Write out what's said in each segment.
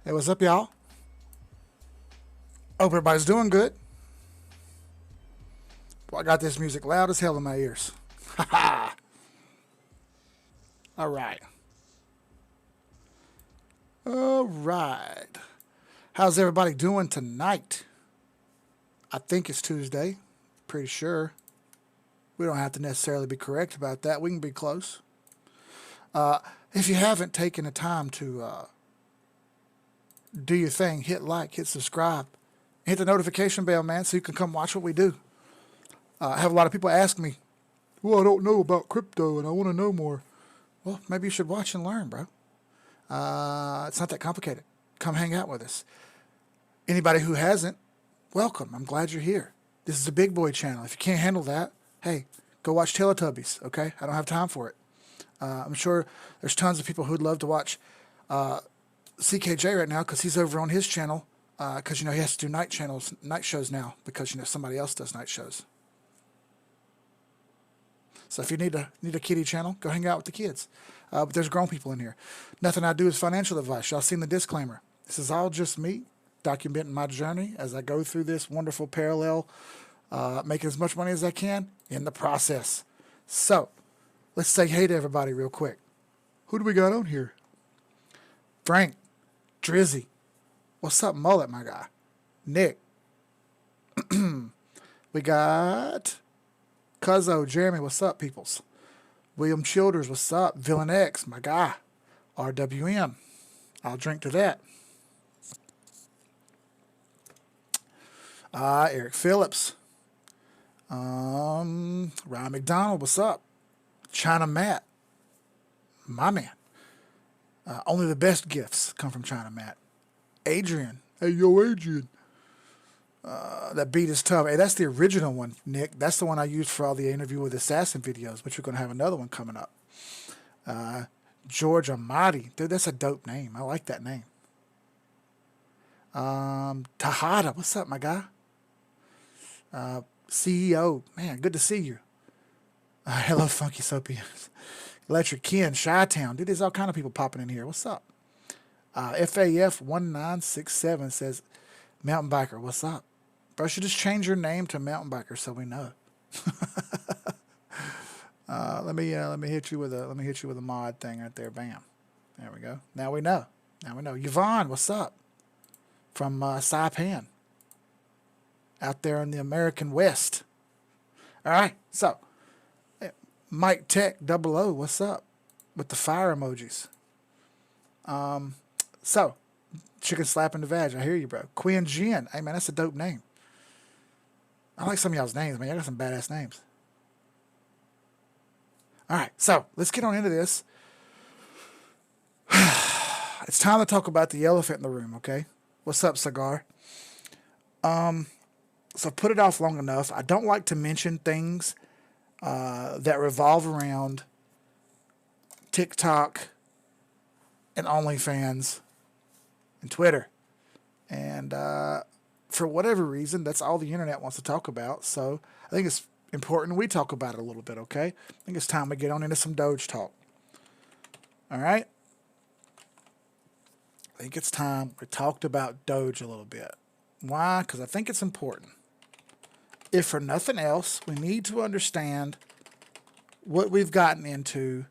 Hey, what's up, y'all? Hope everybody's doing good. Well, I got this music loud as hell in my ears. Ha ha! All right. All right. How's everybody doing tonight? I think it's Tuesday. Pretty sure. We don't have to necessarily be correct about that. We can be close. If you haven't taken the time to do your thing, hit like, hit subscribe, hit the notification bell, man, so you can come watch what we do. I have a lot of people ask me, well, I don't know about crypto and I want to know more. Well, maybe you should watch and learn, bro. It's not that complicated. Come hang out with us. Anybody who hasn't, welcome. I'm glad you're here. This is a big boy channel. If you can't handle that, hey, go watch Teletubbies, okay? I don't have time for it. I'm sure there's tons of people who'd love to watch CKJ right now because he's over on his channel because, he has to do night shows now because, somebody else does night shows. So if you need a kiddie channel, go hang out with the kids. But there's grown people in here. Nothing I do is financial advice. Y'all seen the disclaimer. This is all just me documenting my journey as I go through this wonderful parallel, making as much money as I can in the process. So let's say hey to everybody real quick. Who do we got on here? Frank, Drizzy. What's up, Mullet, my guy? Nick. We got Cuzzo, Jeremy, what's up, peoples? William Childers, what's up? Villain X, my guy. RWM, I'll drink to that. Eric Phillips. Ryan McDonald, what's up? China Matt, my man. Only the best gifts come from China Matt. Adrian, hey yo Adrian. That beat is tough. Hey, that's the original one, Nick. That's the one I used for all the interview with assassin videos, but you're going to have another one coming up. George Amati. Dude, that's a dope name. I like that name. Tahada. What's up, my guy? CEO. Man, good to see you. Hello, Funky Sopians. Electric Ken, Chi-Town. Dude, there's all kind of people popping in here. What's up? FAF1967 says, Mountain Biker, what's up? Bro, you should just change your name to Mountain Biker so we know. Let me hit you with a mod thing right there. Bam. There we go. Now we know. Yvonne, what's up? From Saipan. Out there in the American West. All right. So, Mike Tech 00, what's up? With the fire emojis. So, Chicken slapping the vag. I hear you, bro. Quinn Jen. Hey, man, that's a dope name. I like some of y'all's names, man. Y'all got some badass names. All right, so let's get on into this. It's time to talk about the elephant in the room, okay? What's up, Cigar? So I've put it off long enough. I don't like to mention things that revolve around TikTok and OnlyFans and Twitter. And for whatever reason, that's all the internet wants to talk about. So I think it's important we talk about it a little bit, okay? I think it's time to get on into some Doge talk. All right? I think it's time we talked about Doge a little bit. Why? Because I think it's important. If for nothing else, we need to understand what we've gotten into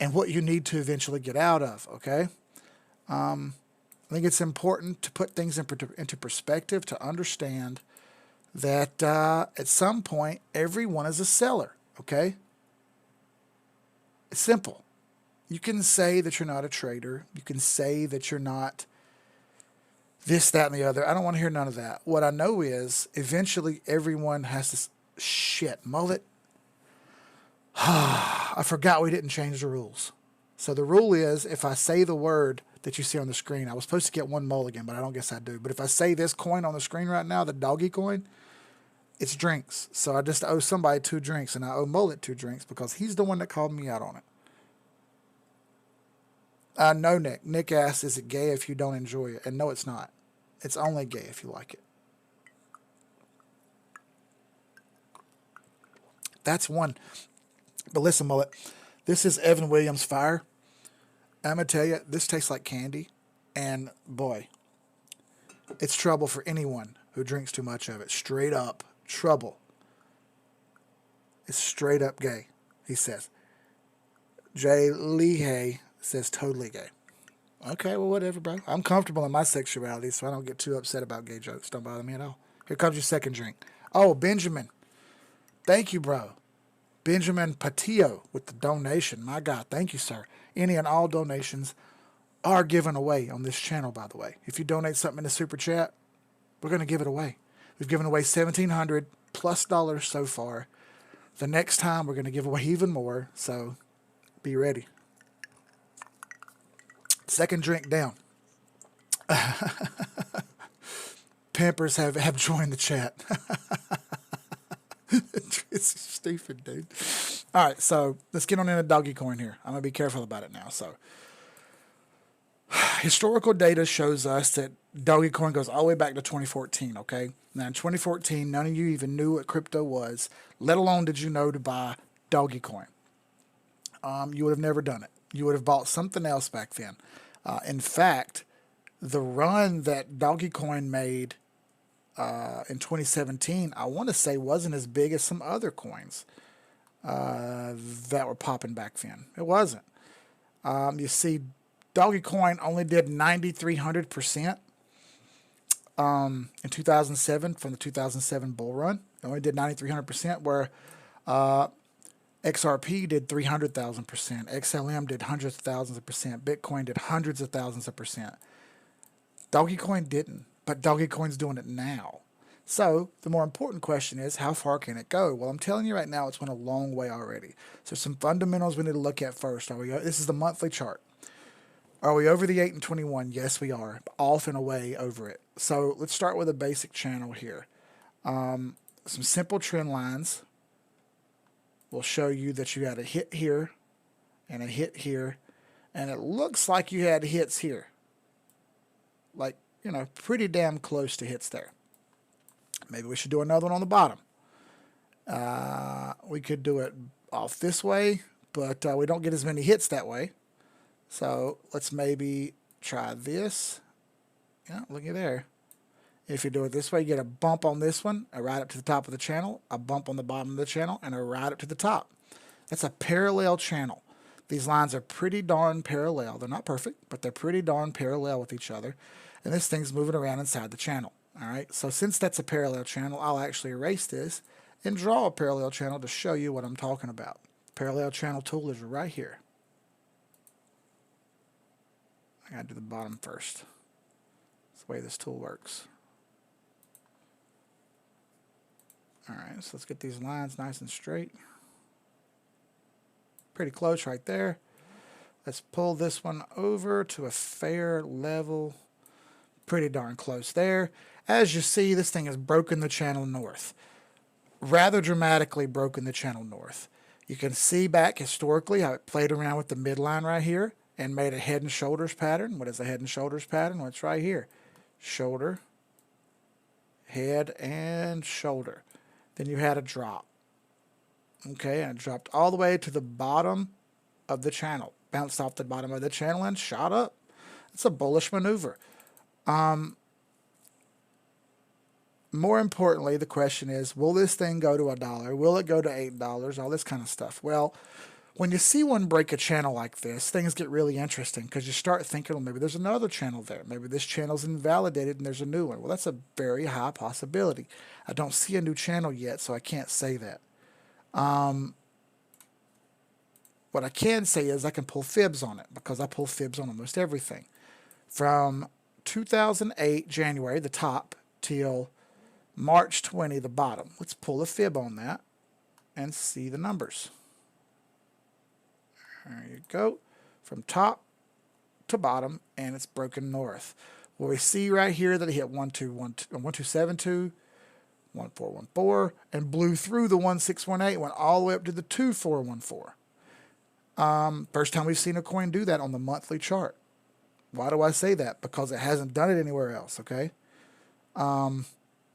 and what you need to eventually get out of, okay? I think it's important to put things into perspective, to understand that at some point, everyone is a seller, okay? It's simple. You can say that you're not a trader. You can say that you're not this, that, and the other. I don't want to hear none of that. What I know is eventually everyone has to... Shit, Mullet. I forgot we didn't change the rules. So the rule is if I say the word that you see on the screen, I was supposed to get one mulligan, but I don't guess I do. But if I say this coin on the screen right now, the doggy coin, it's drinks. So I just owe somebody 2 drinks, and I owe Mullet 2 drinks because he's the one that called me out on it. No, Nick. Nick asks, is it gay if you don't enjoy it? And no, it's not. It's only gay if you like it. That's one. But listen, Mullet, this is Evan Williams Fire. I'm going to tell you, this tastes like candy. And boy, it's trouble for anyone who drinks too much of it. Straight up trouble. It's straight up gay, he says. Jay Leahy says totally gay. Okay, well, whatever, bro. I'm comfortable in my sexuality, so I don't get too upset about gay jokes. Don't bother me at all. Here comes your second drink. Oh, Benjamin. Thank you, bro. Benjamin Patillo with the donation. My God, thank you, sir. Any and all donations are given away on this channel, by the way. If you donate something in the super chat, we're going to give it away. We've given away $1,700 plus so far. The next time, we're going to give away even more, so be ready. Second drink down. Pampers have joined the chat. It's stupid, dude. All right, so let's get on into doggy coin here. I'm going to be careful about it now. So, historical data shows us that doggy coin goes all the way back to 2014, okay? Now, in 2014, none of you even knew what crypto was, let alone did you know to buy doggy coin. You would have never done it. You would have bought something else back then. In fact, the run that doggy coin made in 2017, I want to say wasn't as big as some other coins that were popping back then. It wasn't. You see, doggy coin only did 9,300% in 2007 from the 2007 bull run. It only did 9,300%, where XRP did 300,000%, XLM did hundreds of thousands of percent, Bitcoin did hundreds of thousands of percent. Doggy coin didn't, but doggy coin's doing it now. So the more important question is, how far can it go? Well, I'm telling you right now, it's went a long way already. So some fundamentals we need to look at first. This is the monthly chart. Are we over the 8 and 21? Yes, we are. Off and away over it. So let's start with a basic channel here. Some simple trend lines will show you that you had a hit here and a hit here. And it looks like you had hits here. Like, you know, pretty damn close to hits there. Maybe we should do another one on the bottom. We could do it off this way, but we don't get as many hits that way. So let's maybe try this. Yeah, looky there. If you do it this way, you get a bump on this one, a right up to the top of the channel, a bump on the bottom of the channel, and a right up to the top. That's a parallel channel. These lines are pretty darn parallel. They're not perfect, but they're pretty darn parallel with each other. And this thing's moving around inside the channel. All right, so since that's a parallel channel, I'll actually erase this and draw a parallel channel to show you what I'm talking about. Parallel channel tool is right here. I got to do the bottom first. That's the way this tool works. All right, so let's get these lines nice and straight. Pretty close right there. Let's pull this one over to a fair level. Pretty darn close there. As you see, this thing has broken the channel north. Rather dramatically broken the channel north. You can see back historically how it played around with the midline right here and made a head and shoulders pattern. What is a head and shoulders pattern? Well, it's right here. Shoulder, head, and shoulder. Then you had a drop. Okay, and it dropped all the way to the bottom of the channel. Bounced off the bottom of the channel and shot up. It's a bullish maneuver. More importantly, the question is, will this thing go to $1? Will it go to $8? All this kind of stuff. Well, when you see one break a channel like this, things get really interesting because you start thinking, well, maybe there's another channel there. Maybe this channel's invalidated and there's a new one. Well, that's a very high possibility. I don't see a new channel yet, so I can't say that. What I can say is I can pull fibs on it because I pull fibs on almost everything. From 2008, January, the top, till March 20, the bottom. Let's pull a fib on that and see the numbers. There you go. From top to bottom, and it's broken north. Well, we see right here that it hit 1272, 1414, and blew through the 1618, went all the way up to the 2414. First time we've seen a coin do that on the monthly chart. Why do I say that? Because it hasn't done it anywhere else, okay?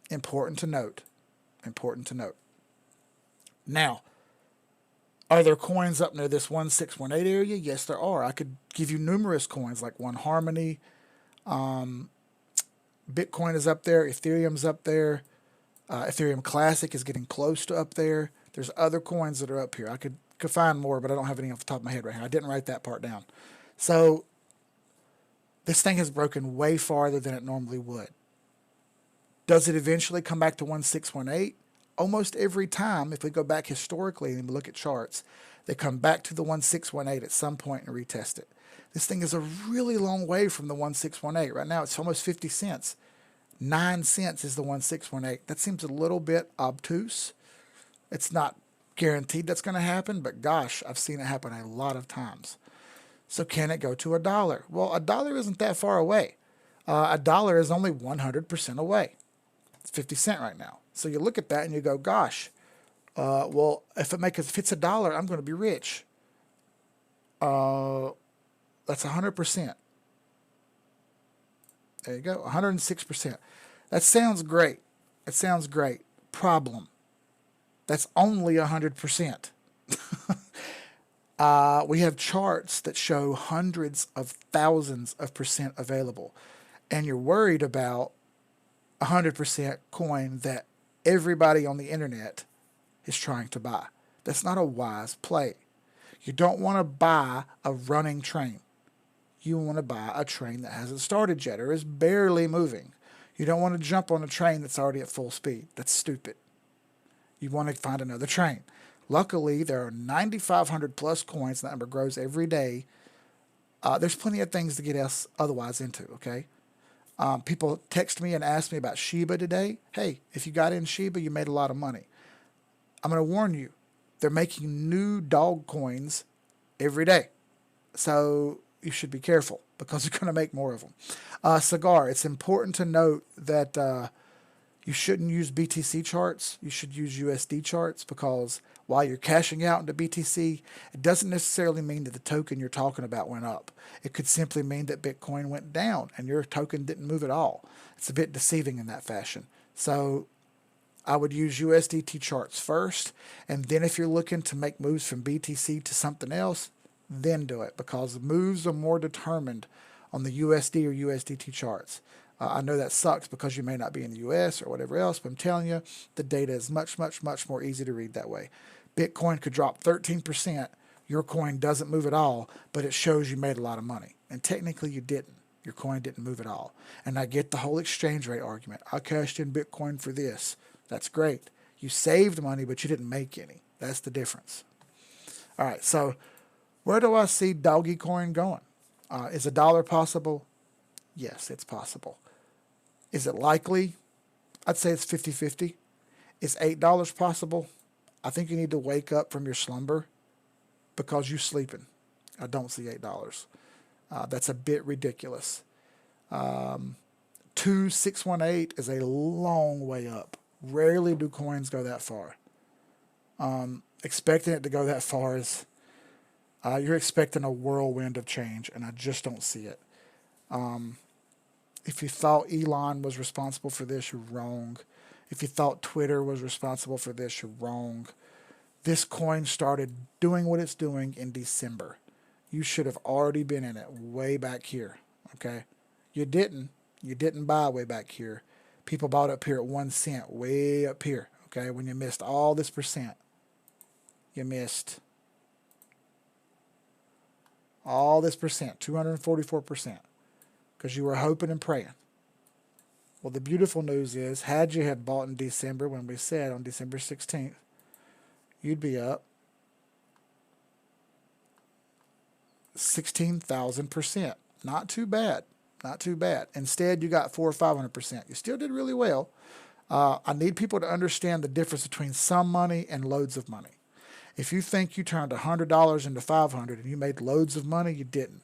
Important to note. Important to note. Now, are there coins up near this 1618 area? Yes, there are. I could give you numerous coins like One Harmony, Bitcoin is up there. Ethereum's up there. Ethereum Classic is getting close to up there. There's other coins that are up here. I could find more, but I don't have any off the top of my head right now. I didn't write that part down. So this thing has broken way farther than it normally would. Does it eventually come back to 1618? Almost every time, if we go back historically and we look at charts, they come back to the 1618 at some point and retest it. This thing is a really long way from the 1618. Right now, it's almost 50 cents. 9 cents is the 1618. That seems a little bit obtuse. It's not guaranteed that's going to happen, but gosh, I've seen it happen a lot of times. So can it go to $1? Well, $1 isn't that far away. $1 is only 100% away. It's 50 cents right now. So you look at that and you go, gosh, well, if it's $1, I'm going to be rich. That's 100%. There you go, 106%. That sounds great. It sounds great. Problem. That's only 100%. We have charts that show hundreds of thousands of percent available. And you're worried about 100% coin that everybody on the internet is trying to buy. That's not a wise play. You don't want to buy a running train. You want to buy a train that hasn't started yet or is barely moving. You don't want to jump on a train that's already at full speed. That's stupid. You want to find another train. Luckily, there are 9,500 plus coins. That number grows every day. There's plenty of things to get us otherwise into, okay? People text me and ask me about Shiba today. Hey, if you got in Shiba, you made a lot of money. I'm going to warn you, they're making new dog coins every day. So you should be careful because they're going to make more of them. Cigar, it's important to note that you shouldn't use BTC charts. You should use USD charts because while you're cashing out into BTC, it doesn't necessarily mean that the token you're talking about went up. It could simply mean that Bitcoin went down and your token didn't move at all. It's a bit deceiving in that fashion. So I would use USDT charts first, and then if you're looking to make moves from BTC to something else, then do it because the moves are more determined on the USD or USDT charts. I know that sucks because you may not be in the US or whatever else, but I'm telling you, the data is much, much, much more easy to read that way. Bitcoin could drop 13%. Your coin doesn't move at all, but it shows you made a lot of money. And technically you didn't. Your coin didn't move at all. And I get the whole exchange rate argument. I cashed in Bitcoin for this. That's great. You saved money, but you didn't make any. That's the difference. All right, so where do I see Dogecoin going? Is $1 possible? Yes, it's possible. Is it likely? I'd say it's 50-50. Is $8 possible? I think you need to wake up from your slumber because you're sleeping. I don't see $8. That's a bit ridiculous. 2618 is a long way up. Rarely do coins go that far. Expecting it to go that far is you're expecting a whirlwind of change, and I just don't see it. If you thought Elon was responsible for this, you're wrong. If you thought Twitter was responsible for this, you're wrong. This coin started doing what it's doing in December. You should have already been in it way back here, okay? You didn't. You didn't buy way back here. People bought up here at 1 cent, way up here, okay? When you missed all this percent. You missed all this percent, 244%, because you were hoping and praying. Well, the beautiful news is, had you had bought in December, when we said on December 16th, you'd be up 16,000%. Not too bad. Not too bad. Instead, you got 400 or 500%. You still did really well. I need people to understand the difference between some money and loads of money. If you think you turned $100 into 500 and you made loads of money, you didn't.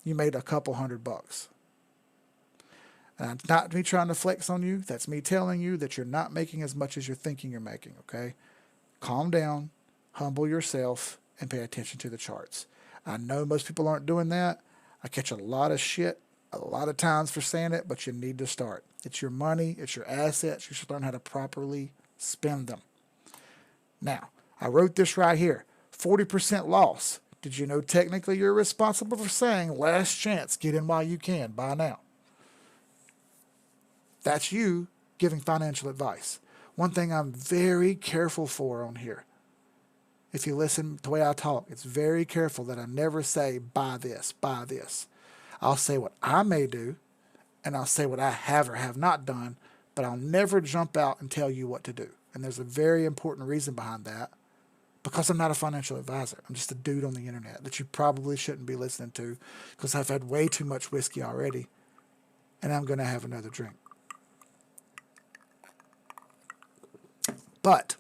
You made a couple $100. And it's not me trying to flex on you. That's me telling you that you're not making as much as you're thinking you're making, okay? Calm down, humble yourself, and pay attention to the charts. I know most people aren't doing that. I catch a lot of shit a lot of times for saying it, but you need to start. It's your money. It's your assets. You should learn how to properly spend them. Now, I wrote this right here. 40% loss. Did you know technically you're responsible for saying last chance, get in while you can, buy now? That's you giving financial advice. One thing I'm very careful for on here, if you listen to the way I talk, it's very careful that I never say, buy this, buy this. I'll say what I may do, and I'll say what I have or have not done, but I'll never jump out and tell you what to do. And there's a very important reason behind that, because I'm not a financial advisor. I'm just a dude on the internet that you probably shouldn't be listening to, because I've had way too much whiskey already, and I'm going to have another drink. But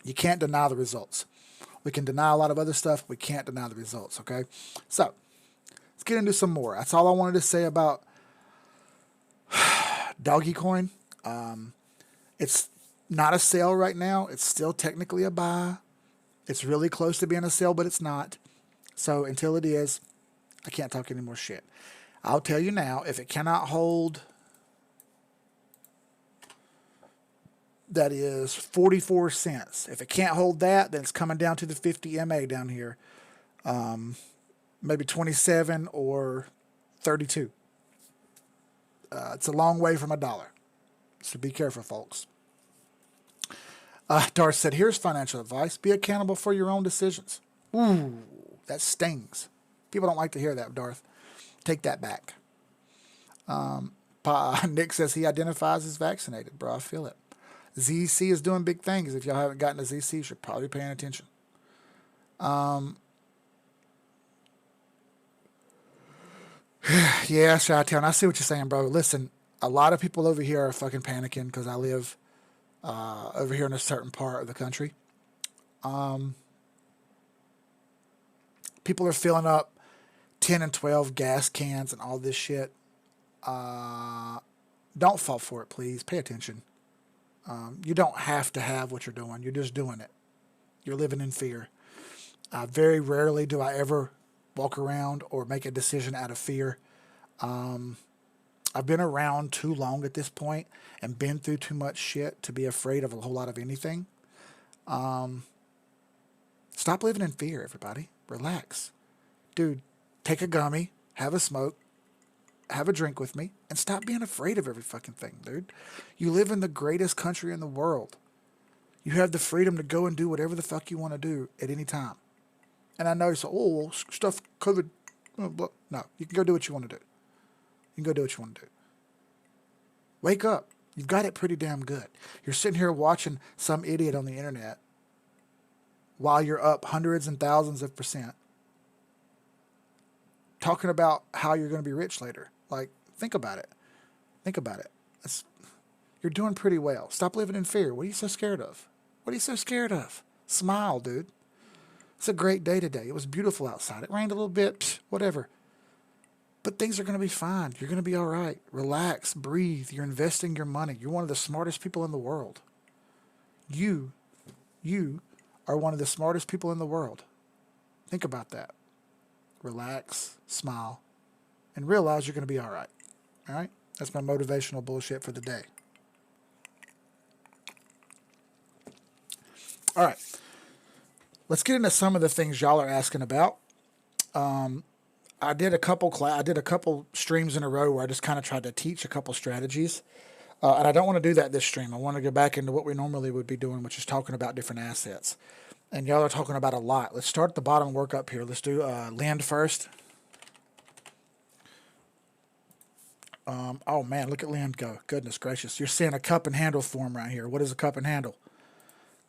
you can't deny the results. We can deny a lot of other stuff. We can't deny the results, okay? So let's get into some more. That's all I wanted to say about Dogecoin. It's not a sell right now. It's still technically a buy. It's really close to being a sell, but it's not. So until it is, I can't talk any more shit. I'll tell you now, if it cannot hold, that is 44 cents. If it can't hold that, then it's coming down to the 50 MA down here. Maybe 27 or 32. It's a long way from $1. So be careful, folks. Darth said, here's financial advice. Be accountable for your own decisions. Ooh, that stings. People don't like to hear that, Darth. Take that back. Nick says he identifies as vaccinated. Bro, I feel it. ZC is doing big things. If y'all haven't gotten to ZC, you should probably be paying attention. Yeah, Chi-Town, I see what you're saying, bro. Listen, a lot of people over here are fucking panicking because I live over here in a certain part of the country. People are filling up 10 and 12 gas cans and all this shit. Don't fall for it, please. Pay attention. You don't have to have what you're doing. You're just doing it. You're living in fear. Very rarely do I ever walk around or make a decision out of fear. I've been around too long at this point and been through too much shit to be afraid of a whole lot of anything. Stop living in fear, everybody. Relax. Dude, take a gummy, have a smoke, have a drink with me, and stop being afraid of every fucking thing, dude. You live in the greatest country in the world. You have the freedom to go and do whatever the fuck you want to do at any time. And I know you say, oh, stuff, COVID, blah, blah. No, you can go do what you want to do. You can go do what you want to do. Wake up. You've got it pretty damn good. You're sitting here watching some idiot on the internet while you're up hundreds and thousands of %, talking about how you're going to be rich later. Like, think about it. Think about it. You're doing pretty well. Stop living in fear. What are you so scared of? What are you so scared of? Smile, dude. It's a great day today. It was beautiful outside. It rained a little bit, whatever. But things are going to be fine. You're going to be all right. Relax, breathe. You're investing your money. You're one of the smartest people in the world. You are one of the smartest people in the world. Think about that. Relax, smile, and realize you're going to be all right. All right? That's my motivational bullshit for the day. All right. Let's get into some of the things y'all are asking about. I did a couple streams in a row where I just kind of tried to teach a couple strategies. And I don't want to do that this stream. I want to go back into what we normally would be doing, which is talking about different assets. And y'all are talking about a lot. Let's start at the bottom and work up here. Let's do land first. Oh, man, look at land go. Goodness gracious. You're seeing a cup and handle form right here. What is a cup and handle?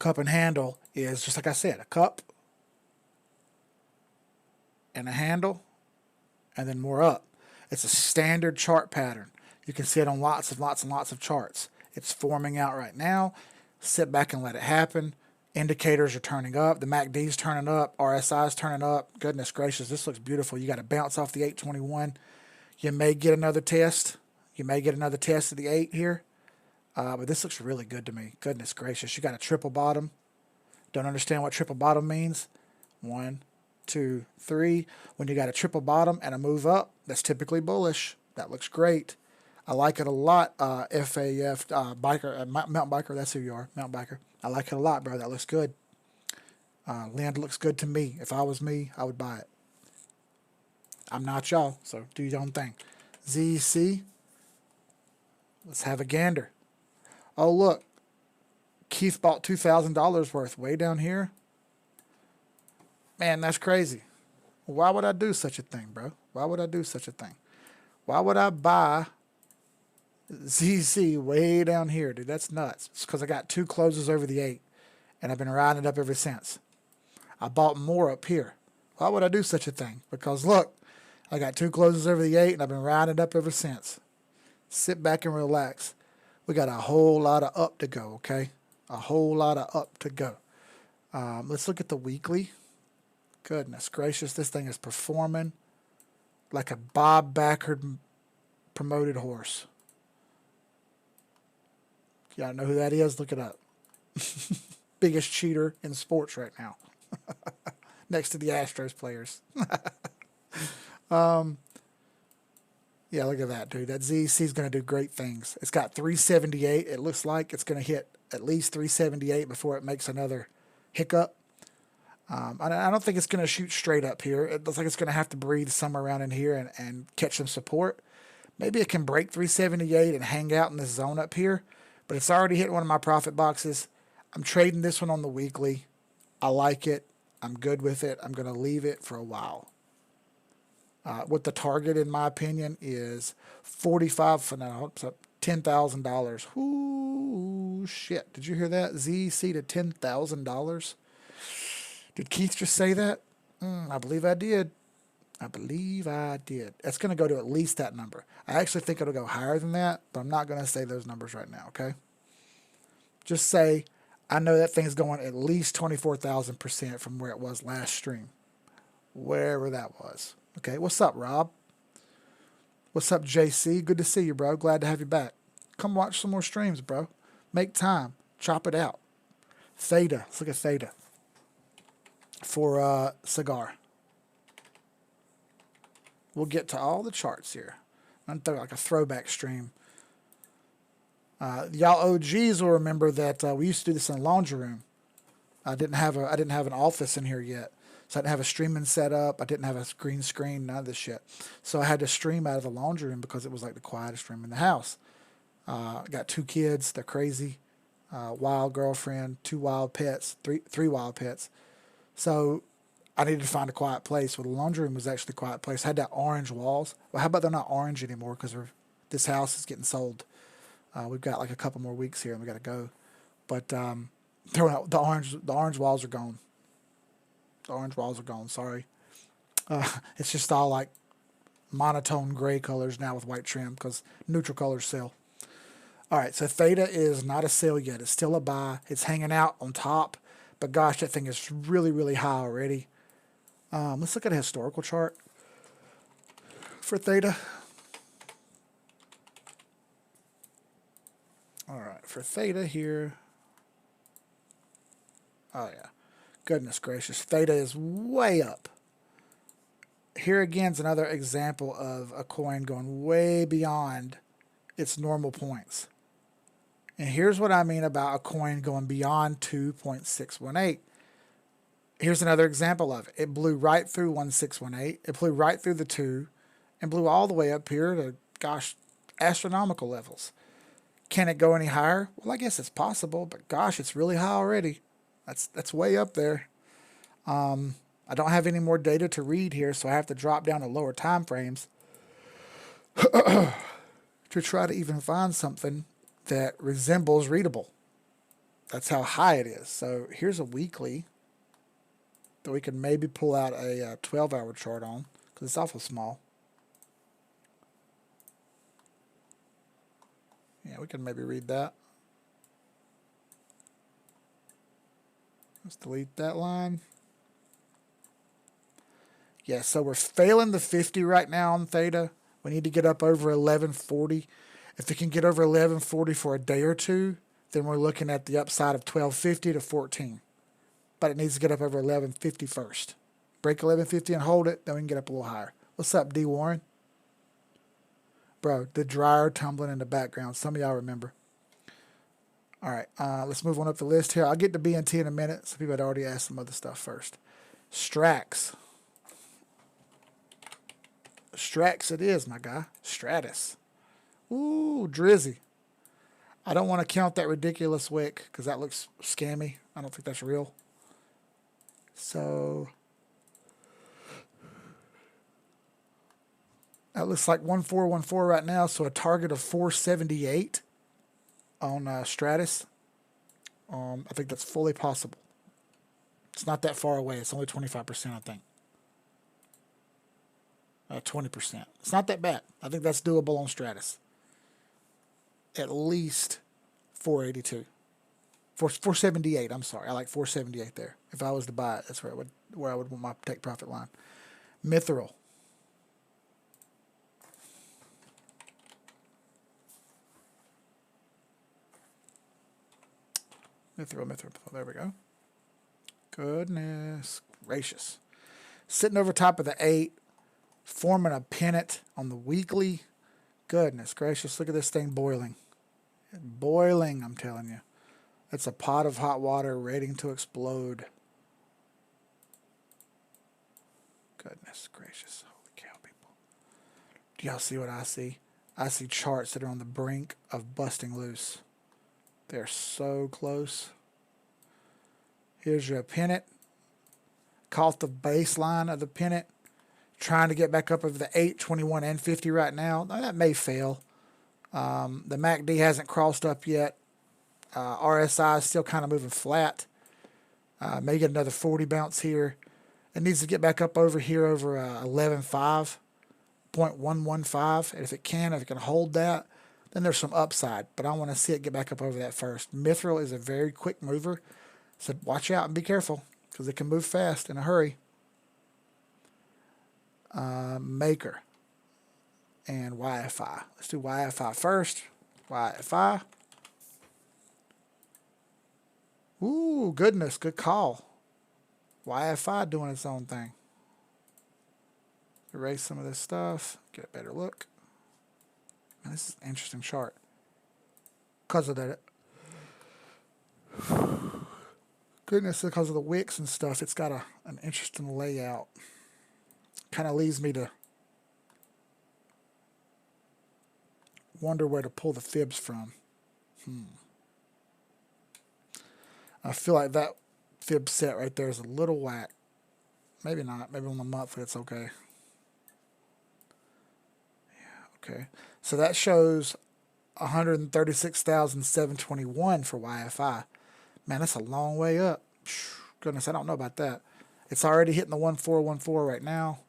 Cup and handle is, just like I said, a cup and a handle and then more up. It's a standard chart pattern. You can see it on lots and lots of charts. It's forming out right now. Sit back and let it happen. Indicators are turning up. The MACD's turning up. RSI's turning up. Goodness gracious, this looks beautiful. You got to bounce off the 821. You may get another test. You may get another test of the 8 here. But this looks really good to me. Goodness gracious. You got a triple bottom. Don't understand what triple bottom means. 1, 2, 3. When you got a triple bottom and a move up, that's typically bullish. That looks great. I like it a lot. FAF biker, mountain biker. That's who you are, mountain biker. I like it a lot, bro. That looks good. Land looks good to me. If I was me, I would buy it. I'm not y'all, so do your own thing. ZC. Let's have a gander. Oh, look. Keith bought $2,000 worth way down here. Man, that's crazy. Why would I do such a thing, bro? Why would I do such a thing? Why would I buy ZC way down here, dude? That's nuts. It's because I got 2 closes over the 8, and I've been riding it up ever since. I bought more up here. Why would I do such a thing? Because look, I got 2 closes over the 8, and I've been riding it up ever since. Sit back and relax. We got a whole lot of up to go, okay? A whole lot of up to go. Let's look at the weekly. Goodness gracious, this thing is performing like a Bob Backard promoted horse. Y'all know who that is? Look it up. Biggest cheater in sports right now. Next to the Astros players. Yeah, look at that, dude. That ZC is going to do great things. It's got 378. It looks like it's going to hit at least 378 before it makes another hiccup. I don't think it's going to shoot straight up here. It looks like it's going to have to breathe somewhere around in here and catch some support. Maybe it can break 378 and hang out in this zone up here, but it's already hit one of my profit boxes. I'm trading this one on the weekly. I like it. I'm good with it. I'm going to leave it for a while. What the target, in my opinion, is 45 for now. So $10,000. Ooh, shit. Did you hear that? ZC to $10,000. Did Keith just say that? I believe I did. I believe I did. It's going to go to at least that number. I actually think it'll go higher than that, but I'm not going to say those numbers right now, okay? Just say, I know that thing's going at least 24,000% from where it was last stream. Wherever that was. Okay, what's up, Rob? What's up, JC? Good to see you, bro. Glad to have you back. Come watch some more streams, bro. Make time. Chop it out. Theta. Let's look at Theta. For cigar. We'll get to all the charts here. I'm going to throw like a throwback stream. Y'all OGs will remember that we used to do this in the laundry room. I didn't have an office in here yet. So I didn't have a streaming set up. I didn't have a green screen, none of this shit. So I had to stream out of the laundry room because it was like the quietest room in the house. Got 2 kids. They're crazy. Wild girlfriend, 2 wild pets, three wild pets. So I needed to find a quiet place. Well, the laundry room was actually a quiet place. I had that orange walls. Well, how about they're not orange anymore because this house is getting sold. We've got like a couple more weeks here and we got to go. But the orange walls are gone. The orange walls are gone. Sorry. It's just all like monotone gray colors now with white trim because neutral colors sell. All right, so Theta is not a sale yet. It's still a buy. It's hanging out on top. But gosh, that thing is really, really high already. Let's look at a historical chart for Theta. All right, for Theta here. Oh, yeah. Goodness gracious. Theta is way up. Here again is another example of a coin going way beyond its normal points. And here's what I mean about a coin going beyond 2.618. Here's another example of it. It blew right through 1618. It blew right through the 2 and blew all the way up here to, gosh, astronomical levels. Can it go any higher? Well, I guess it's possible, but gosh, it's really high already. That's way up there. I don't have any more data to read here, so I have to drop down to lower time frames to try to even find something that resembles readable. That's how high it is. So here's a weekly that we can maybe pull out a 12-hour chart on because it's awful small. Yeah, we can maybe read that. Let's delete that line. Yeah, so we're failing the 50 right now on Theta. We need to get up over 1140. If it can get over 1140 for a day or two, then we're looking at the upside of 1250 to 14. But it needs to get up over 1150 first. Break 1150 and hold it, then we can get up a little higher. What's up, D. Warren? Bro, the dryer tumbling in the background. Some of y'all remember. All right, let's move on up the list here. I'll get to BNT in a minute. Some people had already asked some other stuff first. Strax. Strax it is, my guy. Stratus. Ooh, Drizzy. I don't want to count that ridiculous wick because that looks scammy. I don't think that's real. So that looks like 1414 right now. So a target of 478 on Stratus. I think that's fully possible. It's not that far away. It's only 25%, I think. 20%. It's not that bad. I think that's doable on Stratus. At least 482. 478, I'm sorry. I like 478 there. If I was to buy it, that's where I would want my take profit line. Mithril. Mithril. There we go. Goodness gracious. Sitting over top of the 8, forming a pennant on the weekly. Goodness gracious, look at this thing boiling. Boiling, I'm telling you. It's a pot of hot water waiting to explode. Goodness gracious. Holy cow, people. Do y'all see what I see? I see charts that are on the brink of busting loose. They're so close. Here's your pennant. Caught the baseline of the pennant. Trying to get back up over the 8, 21, and 50 right now. Now that may fail. The MACD hasn't crossed up yet. RSI is still kind of moving flat. May get another 40 bounce here. It needs to get back up over here over 11.5, 0.115. And if it can hold that, then there's some upside. But I want to see it get back up over that first. Mithril is a very quick mover. So watch out and be careful because it can move fast in a hurry. Maker and YFI. Let's do YFI first. YFI. Ooh, goodness, good call. YFI doing its own thing. Erase some of this stuff. Get a better look. Man, this is an interesting chart. Because of that. Goodness, because of the wicks and stuff, it's got an interesting layout. Kind of leads me to wonder where to pull the fibs from. I feel like that fib set right there is a little whack. Maybe not. Maybe on the monthly it's okay. Yeah, okay. So that shows 136,721 for YFI. Man, that's a long way up. Goodness, I don't know about that. It's already hitting the 1414 right now.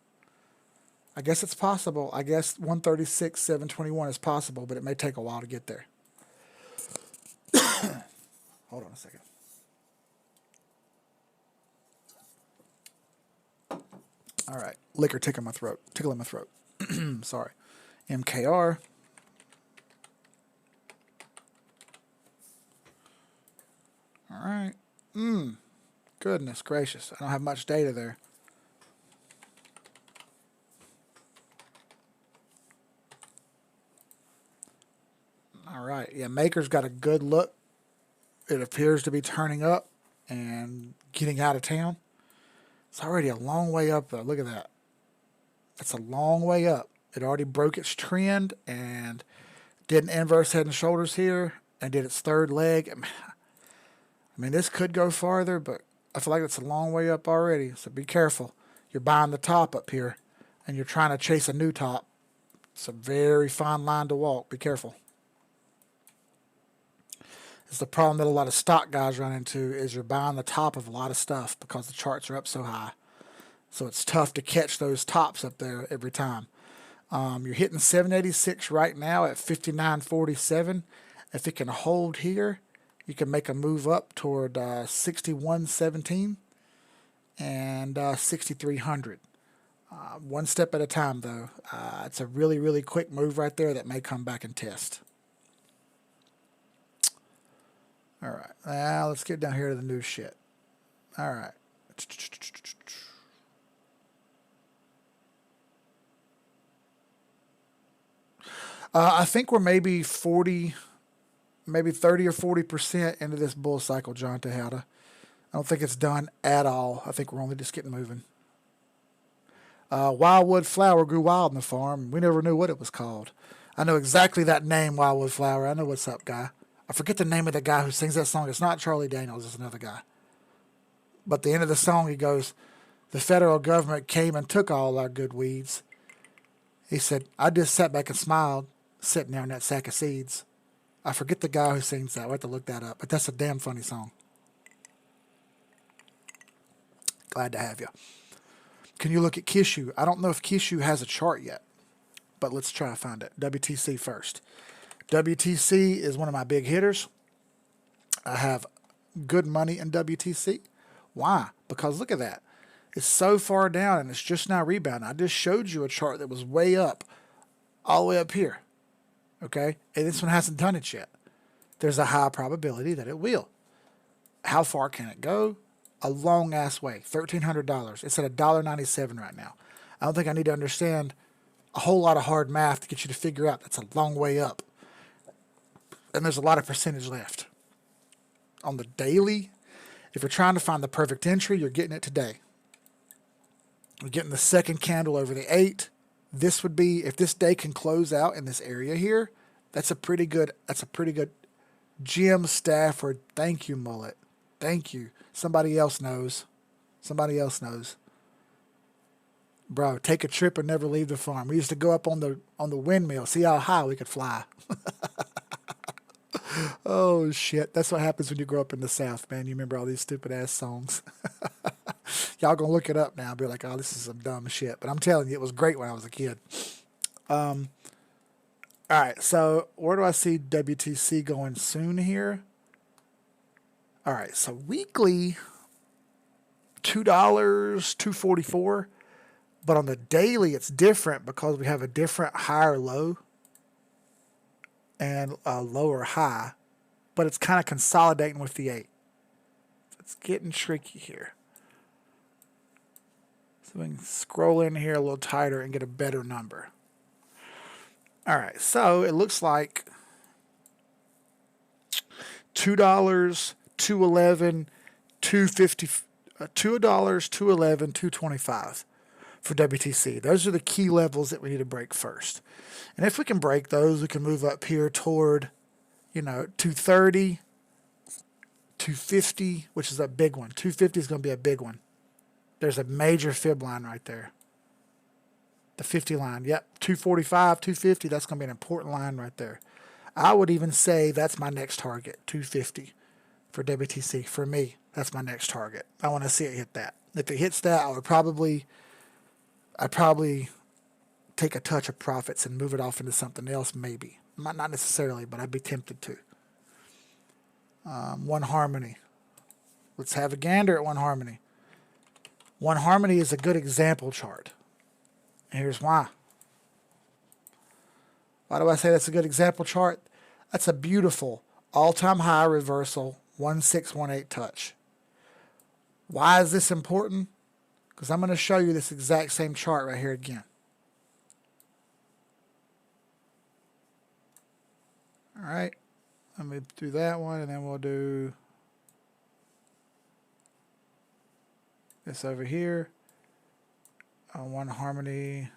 I guess it's possible. I guess 136,721 is possible, but it may take a while to get there. Hold on a second. All right. Liquor tickling my throat. Sorry. MKR. All right. Goodness gracious. I don't have much data there. All right. Yeah, Maker's got a good look. It appears to be turning up and getting out of town. It's already a long way up, though. Look at that. That's a long way up. It already broke its trend and did an inverse head and shoulders here and did its third leg. I mean, this could go farther, but I feel like it's a long way up already. So be careful. You're buying the top up here and you're trying to chase a new top. It's a very fine line to walk. Be careful. It's the problem that a lot of stock guys run into is you're buying the top of a lot of stuff because the charts are up so high. So it's tough to catch those tops up there every time. You're hitting 786 right now at 59.47. If it can hold here, you can make a move up toward 61.17 and 6,300. One step at a time, though. It's a really, really quick move right there that may come back and test. All right, now let's get down here to the new shit. All right. I think we're maybe 30 or 40% into this bull cycle, John Tejada. I don't think it's done at all. I think we're only just getting moving. Wildwood flower grew wild in the farm. We never knew what it was called. I know exactly that name, Wildwood flower. I know what's up, guy. I forget the name of the guy who sings that song. It's not Charlie Daniels. It's another guy. But the end of the song, he goes, the federal government came and took all our good weeds. He said, I just sat back and smiled, sitting there in that sack of seeds. I forget the guy who sings that. We'll have to look that up. But that's a damn funny song. Glad to have you. Can you look at Kishu? I don't know if Kishu has a chart yet, but let's try to find it. WTC first. WTC is one of my big hitters. I have good money in WTC. Why? Because look at that. It's so far down and it's just now rebounding. I just showed you a chart that was way up, all the way up here. Okay? And this one hasn't done it yet. There's a high probability that it will. How far can it go? A long ass way. $1,300. It's at $1.97 right now. I don't think I need to understand a whole lot of hard math to get you to figure out that's a long way up. And there's a lot of percentage left. On the daily, if you're trying to find the perfect entry, you're getting it today. You're getting the second candle over the 8. This would be, if this day can close out in this area here, that's a pretty good Jim Stafford. Thank you, Mullet. Thank you. Somebody else knows. Somebody else knows. Bro, take a trip and never leave the farm. We used to go up on the windmill, see how high we could fly. Oh, shit. That's what happens when you grow up in the South, man. You remember all these stupid-ass songs. Y'all gonna look it up now and be like, oh, this is some dumb shit. But I'm telling you, it was great when I was a kid. All right, so where do I see WTC going soon here? All right, so weekly, $2, $2.44. But on the daily, it's different because we have a different higher low and a lower high. But it's kind of consolidating with the 8. It's getting tricky here. So we can scroll in here a little tighter and get a better number. All right, so it looks like $2, $2.11, $2.50, $2, $2.11, $2.25 for WTC. Those are the key levels that we need to break first. And if we can break those, we can move up here toward, 230, 250, which is a big one. 250 is going to be a big one. There's a major fib line right there. The 50 line. Yep, 245, 250, that's going to be an important line right there. I would even say that's my next target, 250 for WTC. For me, that's my next target. I want to see it hit that. If it hits that, I'd probably take a touch of profits and move it off into something else, maybe. Not necessarily, but I'd be tempted to. One Harmony. Let's have a gander at One Harmony. One Harmony is a good example chart. And here's why. Why do I say that's a good example chart? That's a beautiful all-time high reversal 1618 touch. Why is this important? Because I'm going to show you this exact same chart right here again. All right. Let me do that one, and then we'll do this over here. One Harmony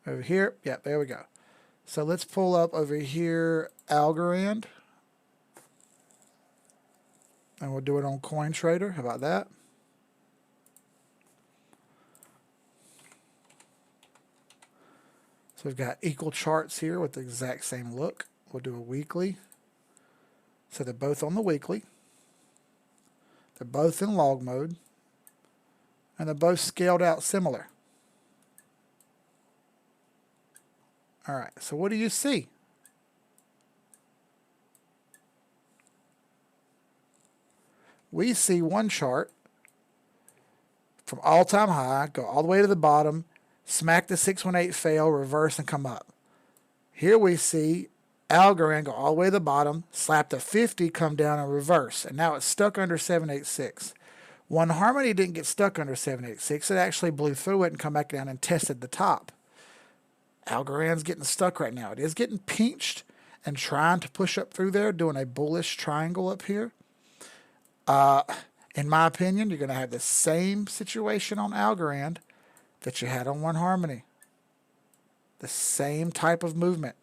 over here. Yeah, there we go. So let's pull up over here Algorand. And we'll do it on CoinTrader. How about that? So we've got equal charts here with the exact same look. We'll do a weekly. So they're both on the weekly. They're both in log mode. And they're both scaled out similar. All right, so what do you see? We see one chart from all-time high, go all the way to the bottom, smack the 618 fail, reverse, and come up. Here we see Algorand go all the way to the bottom, slap the 50, come down, and reverse. And now it's stuck under 786. One Harmony didn't get stuck under 786. It actually blew through it and come back down and tested the top. Algorand's getting stuck right now. It is getting pinched and trying to push up through there, doing a bullish triangle up here. In my opinion, you're going to have the same situation on Algorand that you had on One Harmony. The same type of movement.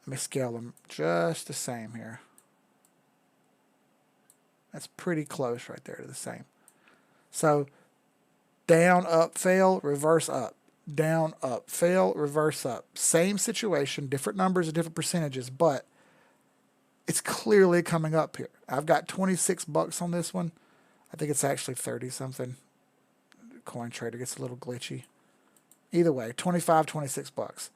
me scale them just the same here. That's pretty close right there to the same. So down, up, fail, reverse up. Down, up, fail, reverse up. Same situation, different numbers and different percentages, but it's clearly coming up here. I've got 26 bucks on this one. I think it's actually 30 something. Coin Trader gets a little glitchy. Either way, 25, 26 bucks.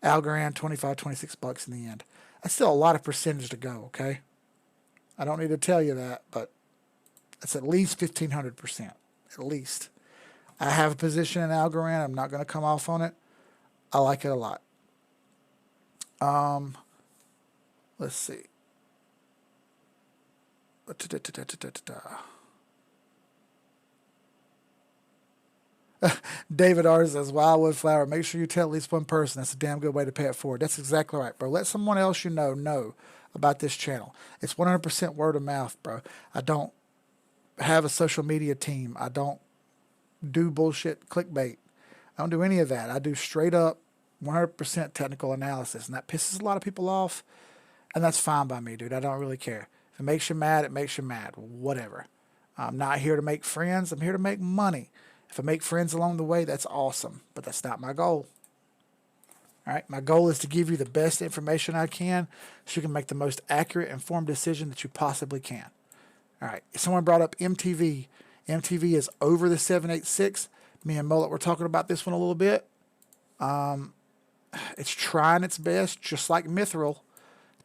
Algorand, 25, 26 bucks in the end. That's still a lot of percentage to go, okay? I don't need to tell you that, but that's at least 1,500%. At least. I have a position in Algorand. I'm not going to come off on it. I like it a lot. Let's see. David R says, Wildwood Flower, make sure you tell at least one person. That's a damn good way to pay it forward. That's exactly right, bro. Let someone else you know about this channel. It's 100% word of mouth, bro. I don't have a social media team. I don't do bullshit clickbait. I don't do any of that. I do straight up 100% technical analysis, and that pisses a lot of people off, and that's fine by me, dude. I don't really care. If it makes you mad, it makes you mad. Whatever. I'm not here to make friends. I'm here to make money. If I make friends along the way, that's awesome, but that's not my goal. All right, my goal is to give you the best information I can so you can make the most accurate, informed decision that you possibly can. All right, someone brought up MTV. MTV is over the 786. Me and Mullet were talking about this one a little bit. It's trying its best, just like Mithril,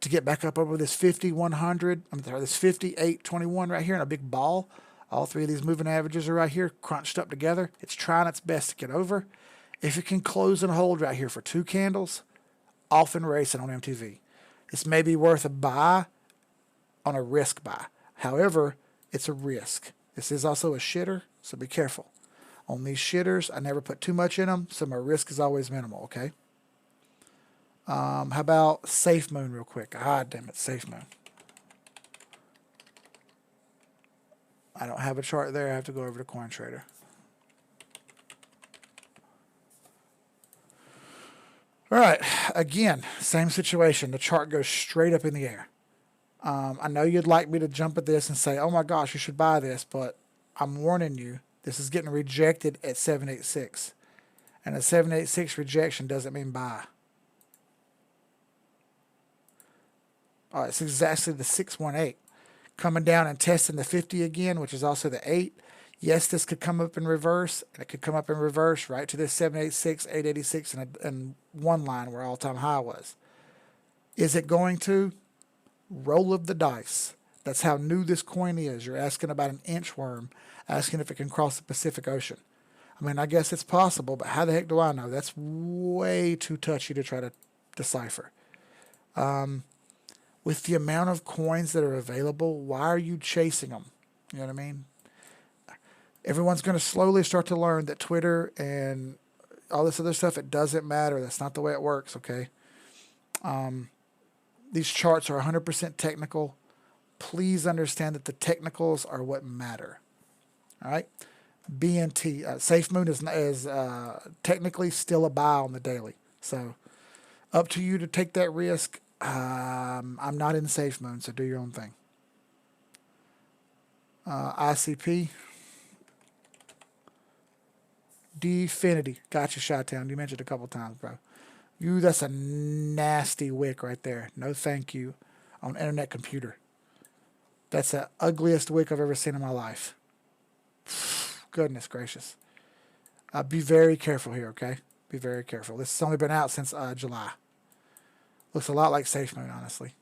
to get back up over this 50-100. I'm sorry, this 58-21 right here in a big ball. All three of these moving averages are right here, crunched up together. It's trying its best to get over. If it can close and hold right here for 2 candles, off and racing on MTV. This may be worth a buy on a risk buy. However, it's a risk. This is also a shitter, so be careful. On these shitters, I never put too much in them, so my risk is always minimal, okay? How about Safe Moon real quick? God damn it, Safe Moon. I don't have a chart there. I have to go over to Coin Trader. All right. Again, same situation. The chart goes straight up in the air. I know you'd like me to jump at this and say, oh my gosh, you should buy this, but I'm warning you, this is getting rejected at 786. And a 786 rejection doesn't mean buy. All right, it's exactly the 618. Coming down and testing the 50 again, which is also the 8. Yes, this could come up in reverse, and it could come up in reverse right to this 786, 886, and one line where all-time high was. Is it going to? Roll of the dice. That's how new this coin is. You're asking about an inchworm, asking if it can cross the Pacific Ocean. I mean, I guess it's possible, but how the heck do I know? That's way too touchy to try to decipher. With the amount of coins that are available, why are you chasing them? You know what I mean? Everyone's going to slowly start to learn that Twitter and all this other stuff, it doesn't matter. That's not the way it works, okay? These charts are 100% technical. Please understand that the technicals are what matter. All right? BNT, Safe Moon is technically still a buy on the daily. So up to you to take that risk. I'm not in Safe Moon, so do your own thing. ICP. Definity. Gotcha, Chi-Town. You mentioned it a couple times, bro. That's a nasty wick right there. No thank you on internet computer. That's the ugliest wick I've ever seen in my life. Goodness gracious. Be very careful here, okay? Be very careful. This has only been out since July. Looks a lot like Safe Moon, honestly.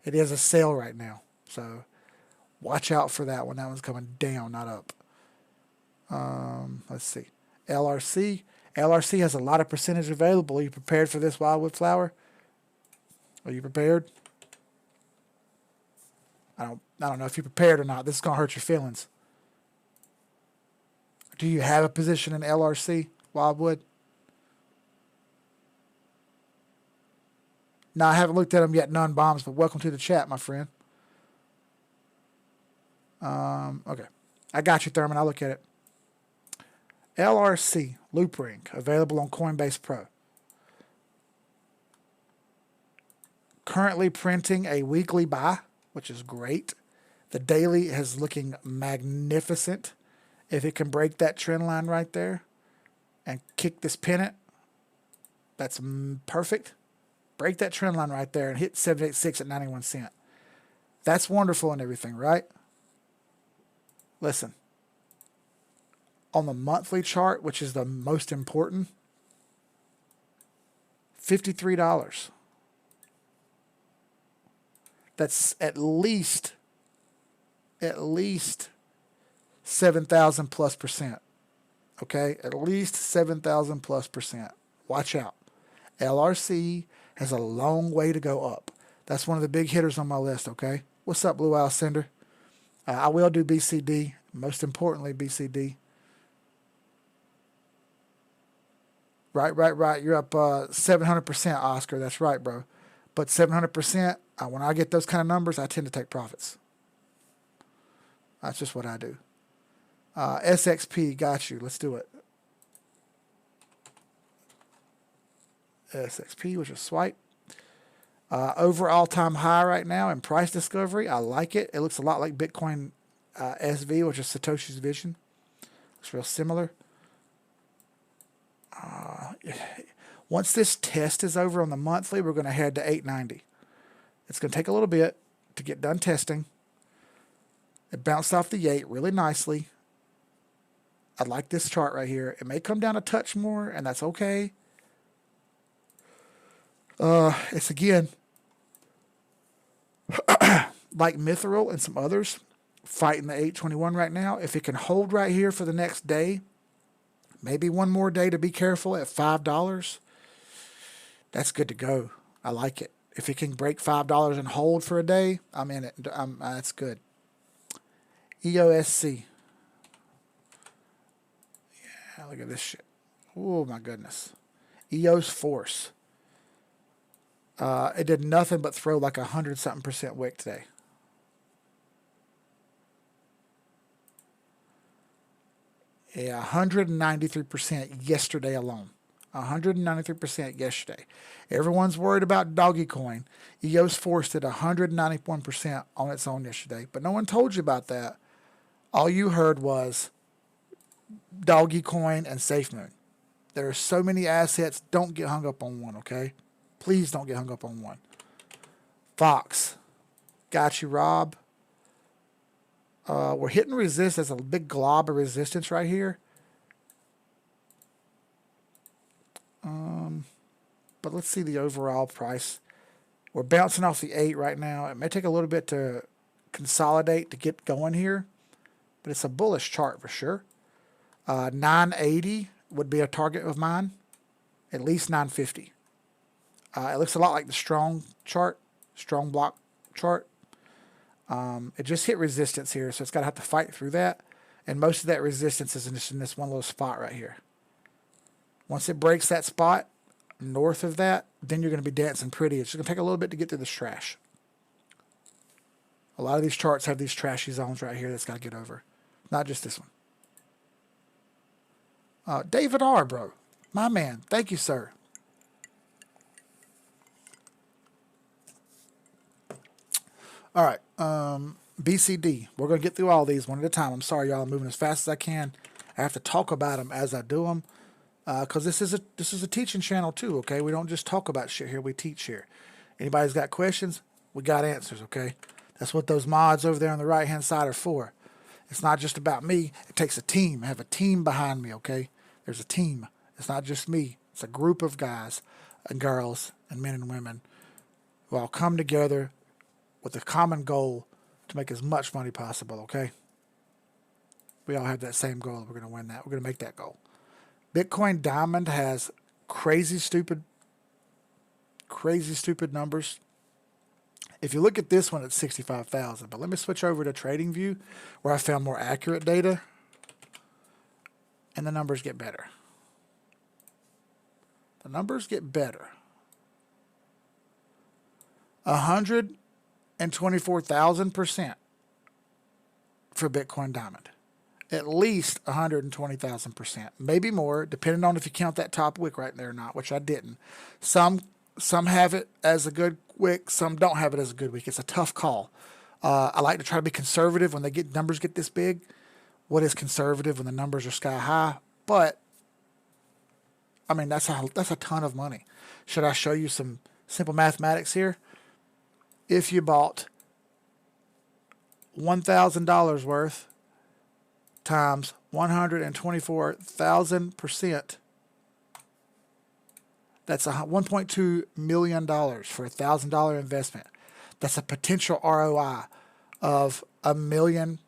It is a sale right now, so watch out for that one. That one's coming down, not up. Let's see. LRC. LRC has a lot of percentage available. Are you prepared for this Wildwood Flower? Are you prepared? I don't know if you're prepared or not. This is going to hurt your feelings. Do you have a position in LRC, Wildwood? No, I haven't looked at them yet, none bombs, but welcome to the chat, my friend. Okay. I got you, Thurman. I'll look at it. LRC, Loop Ring, available on Coinbase Pro. currently printing a weekly buy, which is great. The daily is looking magnificent. If it can break that trend line right there and kick this pennant, that's perfect. Break that trend line right there and hit 786 at 91 cents. That's wonderful and everything, right? Listen, on the monthly chart, which is the most important, $53. That's at least 7,000 plus percent. Okay, at least 7,000 plus percent. Watch out. LRC has a long way to go up. That's one of the big hitters on my list. Okay, what's up, Blue Owl Cinder? I will do BCD. Most importantly, BCD. Right. You're up 700%, Oscar. That's right, bro. But 700%, when I get those kind of numbers, I tend to take profits. That's just what I do. SXP, got you. Let's do it. SXP, which is swipe. Over all-time high right now in price discovery. I like it. It looks a lot like Bitcoin SV, which is Satoshi's vision. Looks real similar. Once this test is over on the monthly, we're going to head to 890. It's going to take a little bit to get done testing. It bounced off the 8 really nicely. I like this chart right here. It may come down a touch more, and that's okay. It's again like Mithril and some others fighting the 821 right now. If it can hold right here for the next day, maybe one more day to be careful at $5, that's good to go. I like it. If it can break $5 and hold for a day, I'm in it. That's good. EOSC. Yeah, look at this shit. Oh, my goodness. EOS Force. It did nothing but throw like 100-something% wick today. Yeah, 193% yesterday alone. 193% yesterday. Everyone's worried about Dogecoin. EOS Force did 191% on its own yesterday. But no one told you about that. All you heard was Dogecoin and SafeMoon. There are so many assets. Don't get hung up on one, okay? Please don't get hung up on one. Fox. Got you, Rob. We're hitting resistance. There's a big glob of resistance right here. But let's see the overall price. We're bouncing off the 8 right now. It may take a little bit to consolidate to get going here, but it's a bullish chart for sure. 980 would be a target of mine. At least 950. It looks a lot like the strong chart, strong block chart. It just hit resistance here, so it's got to have to fight through that. And most of that resistance is just in this one little spot right here. Once it breaks that spot, north of that, then you're going to be dancing pretty. It's going to take a little bit to get through this trash. A lot of these charts have these trashy zones right here that's got to get over. Not just this one. David R., bro. My man. Thank you, sir. All right. BCD. We're going to get through all these one at a time. I'm sorry, y'all. I'm moving as fast as I can. I have to talk about them as I do them. Because this is a teaching channel too, okay? We don't just talk about shit here. We teach here. Anybody's got questions? We got answers, okay? That's what those mods over there on the right-hand side are for. It's not just about me. It takes a team. I have a team behind me, okay? There's a team. It's not just me. It's a group of guys and girls and men and women who all come together with a common goal to make as much money possible, okay? We all have that same goal. We're going to win that. We're going to make that goal. Bitcoin Diamond has crazy stupid numbers. If you look at this one, it's 65,000. But let me switch over to TradingView where I found more accurate data. And the numbers get better. The numbers get better. 124,000% for Bitcoin Diamond. At least 120,000%. Maybe more, depending on if you count that top wick right there or not, which I didn't. Some Some have it as a good week. Some don't have it as a good week. It's a tough call. I like to try to be conservative when numbers get this big. What is conservative when the numbers are sky high? But I mean, that's a ton of money. Should I show you some simple mathematics here? If you bought $1,000 worth times 124,000%, that's $1.2 million for $1,000 investment. That's a potential ROI of $1.2 million.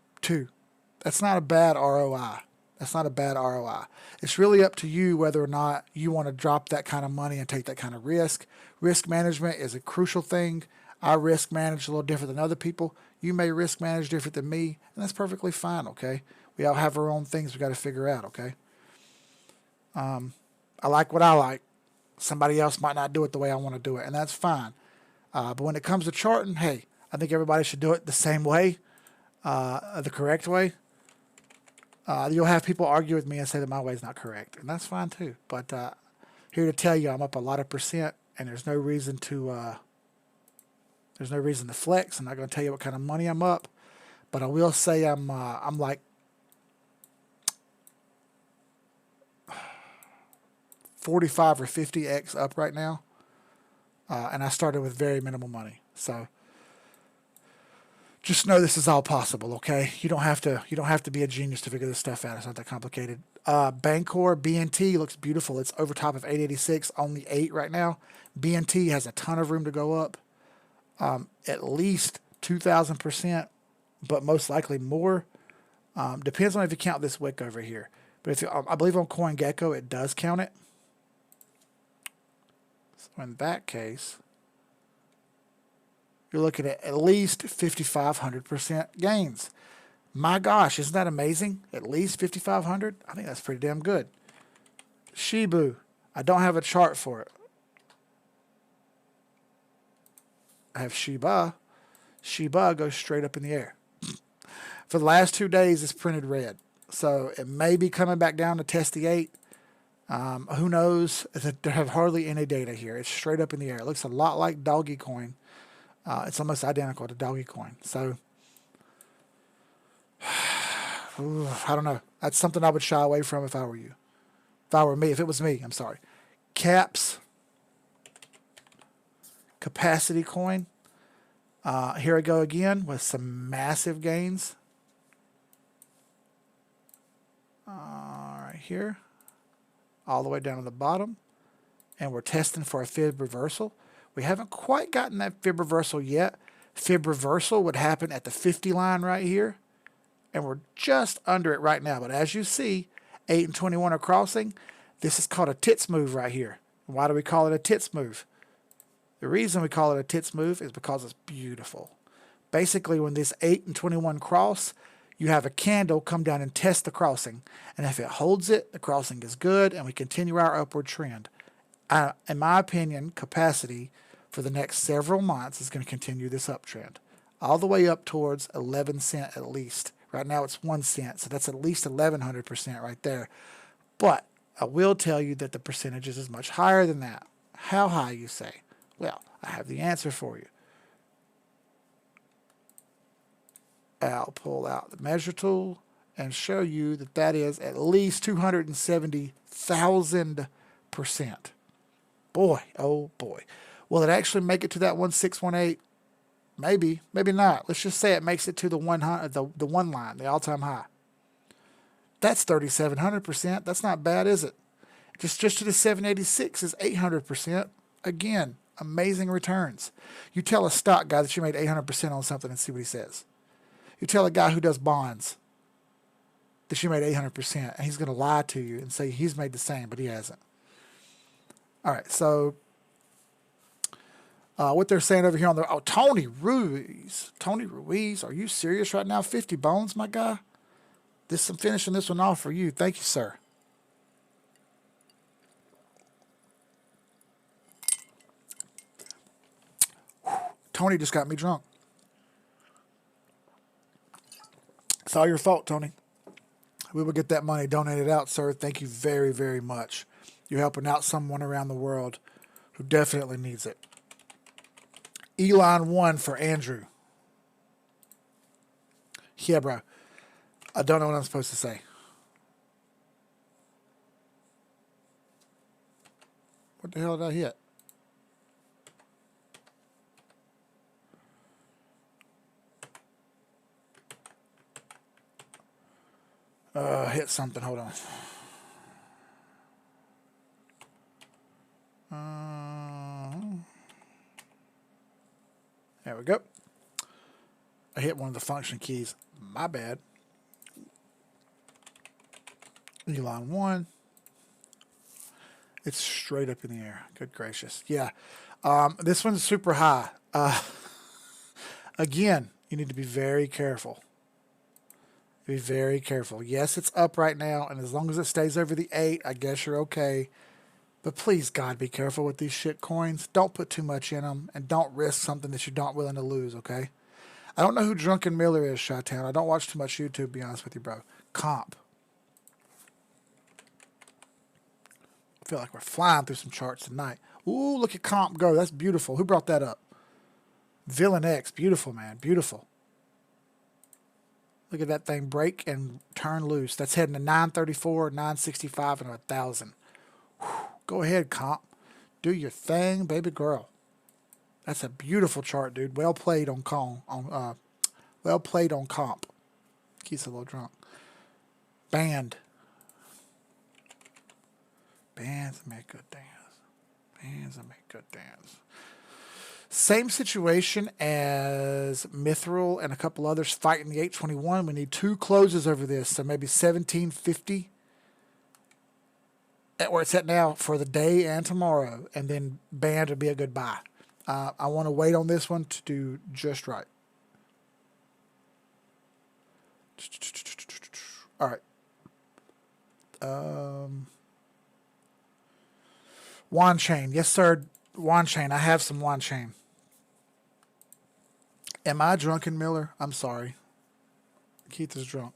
That's not a bad ROI. That's not a bad ROI. It's really up to you whether or not you want to drop that kind of money and take that kind of risk. Risk management is a crucial thing. I risk manage a little different than other people. You may risk manage different than me, and that's perfectly fine, okay? We all have our own things we got to figure out, okay? I like what I like. Somebody else might not do it the way I want to do it, and that's fine. But when it comes to charting, hey, I think everybody should do it the same way, the correct way. You'll have people argue with me and say that my way is not correct, and that's fine too. But here to tell you, I'm up a lot of percent, and there's no reason to flex. I'm not going to tell you what kind of money I'm up, but I will say I'm like 45 or 50x up right now, and I started with very minimal money. So just know this is all possible, okay? You don't have to be a genius to figure this stuff out. It's not that complicated. Bancor BNT looks beautiful. It's over top of 886, only 8 right now. BNT has a ton of room to go up, at least 2,000%, but most likely more. Depends on if you count this wick over here. But I believe on CoinGecko it does count it. So in that case, you're looking at least 5,500% gains. My gosh, isn't that amazing? At least 5,500? I think that's pretty damn good. Shibu, I don't have a chart for it. I have Shiba. Shiba goes straight up in the air. For the last 2 days, it's printed red. So it may be coming back down to test the 8. Who knows? There have hardly any data here. It's straight up in the air. It looks a lot like Dogecoin. It's almost identical to Dogecoin. So, I don't know. That's something I would shy away from if I were you. If it was me, I'm sorry. Caps. Capacity coin. Here I go again with some massive gains. Right here. All the way down to the bottom. And we're testing for a fib reversal. We haven't quite gotten that fib reversal yet. Fib reversal would happen at the 50 line right here. And we're just under it right now. But as you see, 8 and 21 are crossing. This is called a tits move right here. Why do we call it a tits move? The reason we call it a tits move is because it's beautiful. Basically, when this 8 and 21 cross, you have a candle come down and test the crossing. And if it holds it, the crossing is good, and we continue our upward trend. In my opinion, capacity for the next several months is going to continue this uptrend. All the way up towards 11 cents at least. Right now it's 1 cent, so that's at least 1,100% right there. But I will tell you that the percentages is much higher than that. How high, you say? Well, I have the answer for you. I'll pull out the measure tool and show you that that is at least 270,000%. Boy, oh boy. Will it actually make it to that 1618? Maybe, maybe not. Let's just say it makes it to the one line, the all-time high. That's 3,700%. That's not bad, is it? Just to the 786 is 800%. Again, amazing returns. You tell a stock guy that you made 800% on something and see what he says. You tell a guy who does bonds that you made 800%, and he's going to lie to you and say he's made the same, but he hasn't. All right, so what they're saying over here on the Tony Ruiz, are you serious right now? 50 bones, my guy. I'm finishing this one off for you. Thank you, sir. Tony just got me drunk. It's all your fault, Tony. We will get that money donated out, sir. Thank you very, very much. You're helping out someone around the world who definitely needs it. Elon 1 for Andrew. Yeah, bro. I don't know what I'm supposed to say. What the hell did I hit? Hit something. Hold on. There we go. I hit one of the function keys. My bad. Elon 1. It's straight up in the air. Good gracious. Yeah. This one's super high. Again, you need to be very careful. Be very careful. Yes, it's up right now, and as long as it stays over the 8, I guess you're okay. But please, God, be careful with these shit coins. Don't put too much in them, and don't risk something that you're not willing to lose, okay? I don't know who Drunken Miller is, Chi-Town. I don't watch too much YouTube, to be honest with you, bro. Comp. I feel like we're flying through some charts tonight. Ooh, look at Comp go. That's beautiful. Who brought that up? Villain X. Beautiful, man. Beautiful. Look at that thing break and turn loose. That's heading to 934, 965, and 1,000. Go ahead, Comp. Do your thing, baby girl. That's a beautiful chart, dude. Well played on well played on Comp. Keeps a little drunk. Band. Bands make good dance. Bands make good dance. Same situation as Mithril and a couple others fighting the 821. We need 2 closes over this, so maybe 1750 at where it's at now for the day and tomorrow, and then Band would be a good buy. I want to wait on this one to do just right. All right. Wand chain. Yes, sir. Wand chain. I have some wand chain. Am I Drunken Miller? I'm sorry. Keith is drunk.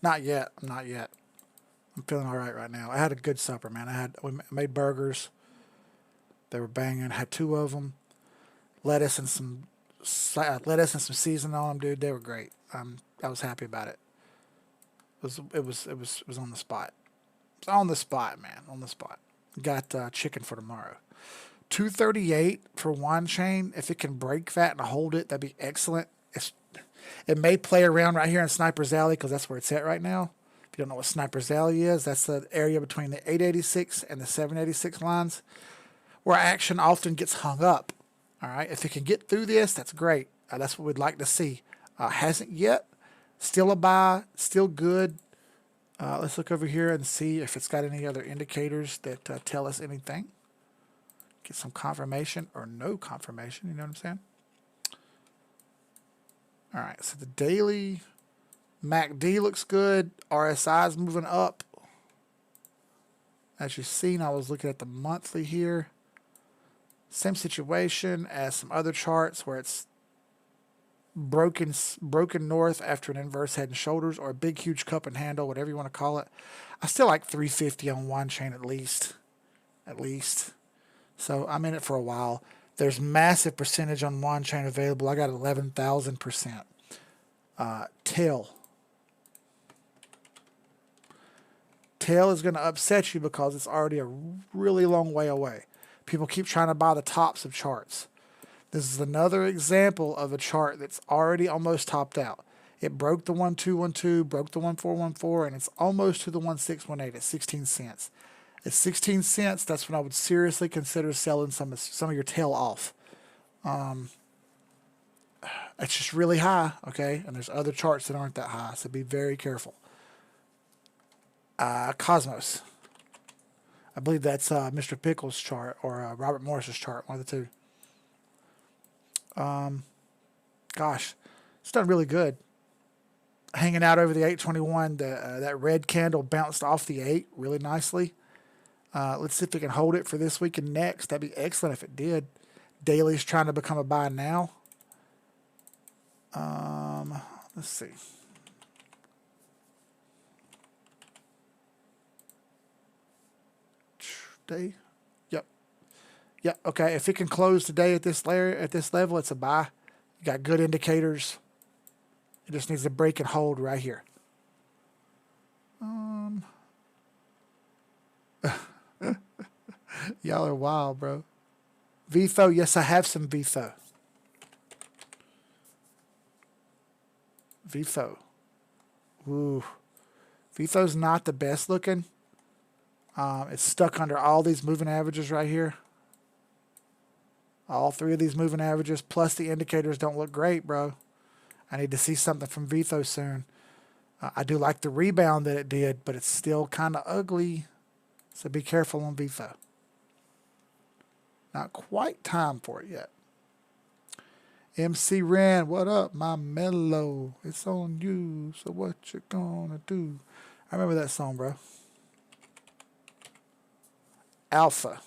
Not yet. I'm not yet. I'm feeling all right now. I had a good supper, man. We made burgers. They were banging. Had 2 of them. Lettuce and some seasoning on them, dude. They were great. I was happy about it. It was on the spot. It's on the spot, man. On the spot. Got chicken for tomorrow. 238 for wand chain. If it can break that and hold it, that'd be excellent. It may play around right here in Sniper's Alley because that's where it's at right now. If you don't know what Sniper's Alley is, that's the area between the 886 and the 786 lines where action often gets hung up. All right, if it can get through this, that's great. That's what we'd like to see. Hasn't yet. Still a buy. Still good. Let's look over here and see if it's got any other indicators that tell us anything. Get some confirmation or no confirmation. You know what I'm saying? All right, so the daily MACD looks good. RSI is moving up. As you've seen, I was looking at the monthly here. Same situation as some other charts where it's broken north after an inverse head and shoulders or a big, huge cup and handle, whatever you want to call it. I still like 350 on wand chain at least. At least. So I'm in it for a while. There's massive percentage on wand chain available. I got 11,000%. Tail. Tail is going to upset you because it's already a really long way away. People keep trying to buy the tops of charts. This is another example of a chart that's already almost topped out. It broke the 1212, broke the 1414, and it's almost to the 1618 at 16 cents. At 16 cents, that's when I would seriously consider selling some of your tail off. It's just really high, okay? And there's other charts that aren't that high, so be very careful. Cosmos. I believe that's Mr. Pickles' chart or Robert Morris's chart, one of the two. Gosh, it's done really good. Hanging out over the 821, that red candle bounced off the 8 really nicely. Let's see if we can hold it for this week and next. That'd be excellent if it did. Daily's trying to become a buy now. Let's see. Day. Yep. Yeah, okay. If it can close today at this layer, at this level, it's a buy. You got good indicators. It just needs to break and hold right here. Y'all are wild, bro. VFO, yes, I have some VFO. VFO. Ooh. VFO's not the best looking. It's stuck under all these moving averages right here. All three of these moving averages, plus the indicators don't look great, bro. I need to see something from VFO soon. I do like the rebound that it did, but it's still kind of ugly. So be careful on VFO. Not quite time for it yet. MC Ren, what up, my mellow? It's on you, so what you gonna do? I remember that song, bro. Alpha.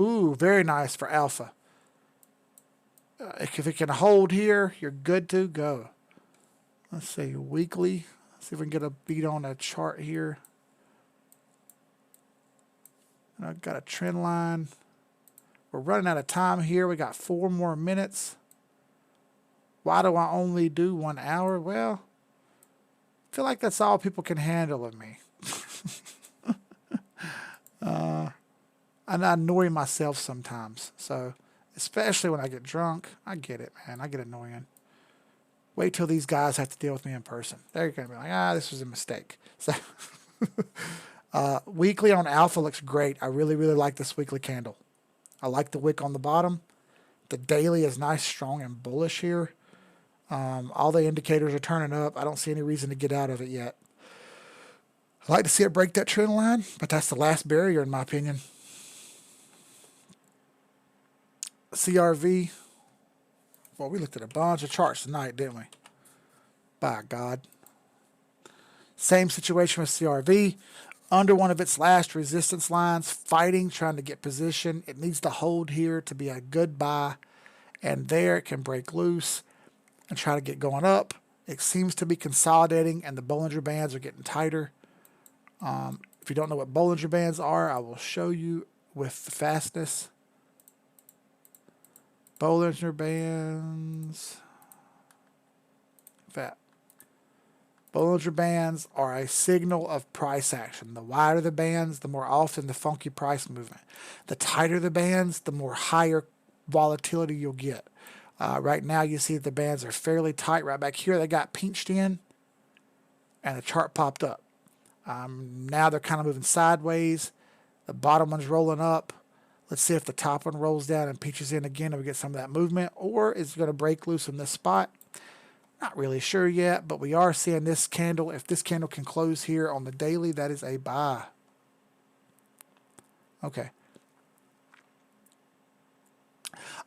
Ooh, very nice for alpha. If it can hold here, you're good to go. Let's see, weekly. Let's see if we can get a beat on a chart here. And I've got a trend line. We're running out of time here. We got 4 more minutes. Why do I only do 1 hour? Well, I feel like that's all people can handle of me. And I annoy myself sometimes. So, especially when I get drunk. I get it, man. I get annoying. Wait till these guys have to deal with me in person. They're going to be like, this was a mistake. So, weekly on alpha looks great. I really, really like this weekly candle. I like the wick on the bottom. The daily is nice, strong, and bullish here. All the indicators are turning up. I don't see any reason to get out of it yet. I'd like to see it break that trend line, but that's the last barrier in my opinion. CRV. Well, we looked at a bunch of charts tonight, didn't we? By God. Same situation with CRV. Under one of its last resistance lines, fighting, trying to get position. It needs to hold here to be a good buy. And there it can break loose and try to get going up. It seems to be consolidating and the Bollinger Bands are getting tighter. If you don't know what Bollinger Bands are, I will show you with the fastness. Bollinger Bands. Bollinger Bands are a signal of price action. The wider the bands, the more often the funky price movement. The tighter the bands, the more higher volatility you'll get. Right now you see the bands are fairly tight. Right back here they got pinched in and the chart popped up. Now they're kind of moving sideways. The bottom one's rolling up. Let's see if the top one rolls down and pinches in again and we get some of that movement, or is it going to break loose in this spot? Not really sure yet, but we are seeing this candle. If this candle can close here on the daily, that is a buy. Okay.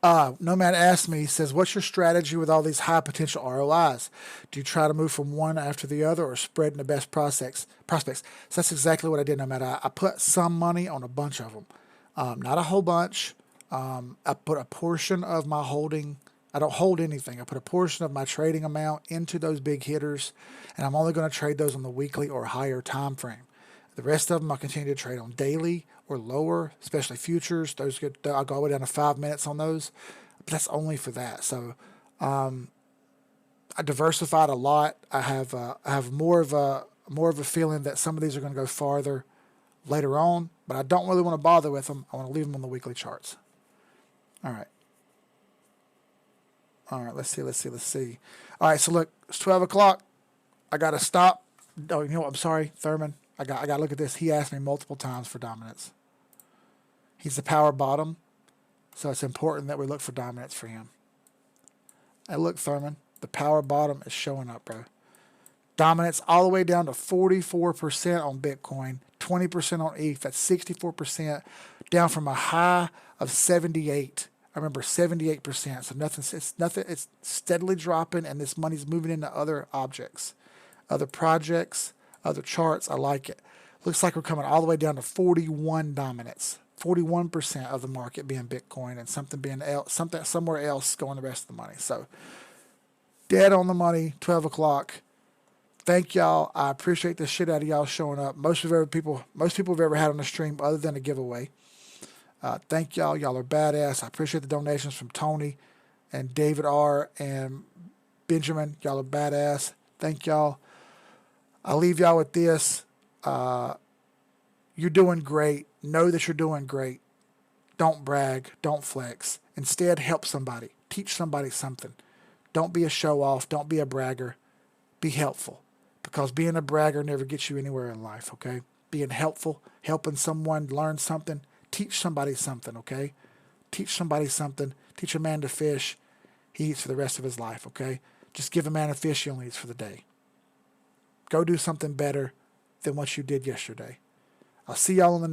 Nomad asked me, he says, what's your strategy with all these high potential ROIs? Do you try to move from one after the other or spread in the best prospects? So that's exactly what I did, Nomad. I put some money on a bunch of them. Not a whole bunch. I put a portion of my holding. I don't hold anything. I put a portion of my trading amount into those big hitters, and I'm only going to trade those on the weekly or higher time frame. The rest of them I'll continue to trade on daily or lower, especially futures. Those get, I'll go all the way down to 5 minutes on those, but that's only for that. So I diversified a lot. I have more of a feeling that some of these are going to go farther later on, but I don't really want to bother with them. I want to leave them on the weekly charts. All right. All right, let's see. All right, so look, it's 12 o'clock. I got to stop. Oh, you know what? I'm sorry, Thurman. I got to look at this. He asked me multiple times for dominance. He's the power bottom, so it's important that we look for dominance for him. And look, Thurman, the power bottom is showing up, bro. Dominance all the way down to 44% on Bitcoin, 20% on ETH. That's 64%, down from a high of 78. I remember 78%. So nothing. It's steadily dropping, and this money's moving into other objects, other projects, other charts. I like it. Looks like we're coming all the way down to 41 dominance, 41% of the market being Bitcoin, and something somewhere else going the rest of the money. So dead on the money. 12 o'clock. Thank y'all. I appreciate the shit out of y'all showing up. Most people have ever had on the stream, other than a giveaway. Thank y'all. Y'all are badass. I appreciate the donations from Tony and David R. and Benjamin. Y'all are badass. Thank y'all. I'll leave y'all with this. You're doing great. Know that you're doing great. Don't brag. Don't flex. Instead, help somebody. Teach somebody something. Don't be a show off. Don't be a bragger. Be helpful. Because being a bragger never gets you anywhere in life, okay? Being helpful, helping someone learn something, teach somebody something, okay? Teach somebody something. Teach a man to fish. He eats for the rest of his life, okay? Just give a man a fish, he only eats for the day. Go do something better than what you did yesterday. I'll see y'all on the next